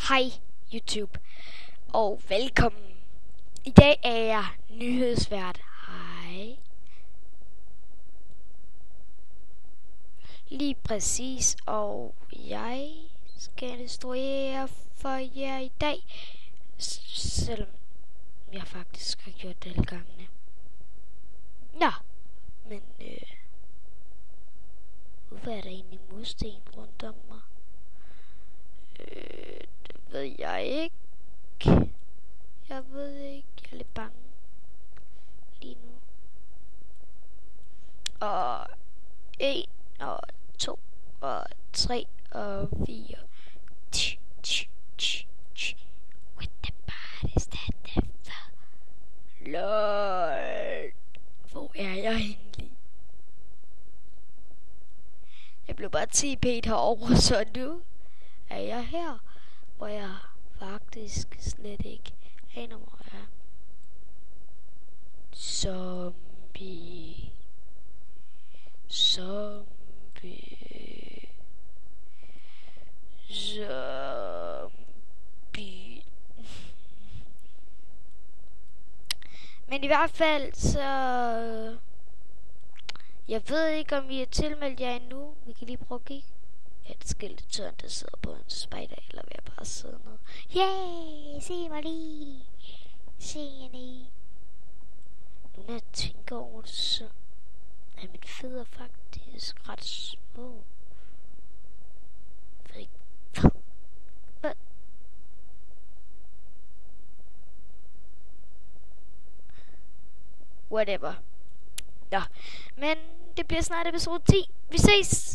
Hej YouTube, og velkommen. I dag er jeg nyhedsvært. Hej. Lige præcis, og jeg skal instruere for jer i dag, selvom jeg faktisk har gjort det alle gangene. Nå, men hvorfor er der egentlig mursten rundt om mig? Det ved jeg ikke. Jeg ved ikke, jeg er lidt bange lige nu. Og 1 og 2 og 3 og 4. What the part is that the fuck? LOL. Hvor er jeg egentlig? Jeg blev bare 10 pæt herovre, så nu er jeg her, hvor jeg faktisk slet ikke aner, hvor jeg er. Zombie. Men i hvert fald, så jeg ved ikke, om I er tilmeldt jer endnu. Vi kan lige prøve at kigge. Et skeletør, der sidder på en spejder, eller vil jeg bare sidde ned? Yay! Se mig lige! Se jer lige! Nu når jeg tænker over det, så er mit fødder faktisk ret små. Whatever. Nå, men det bliver snart episode 10. Vi ses!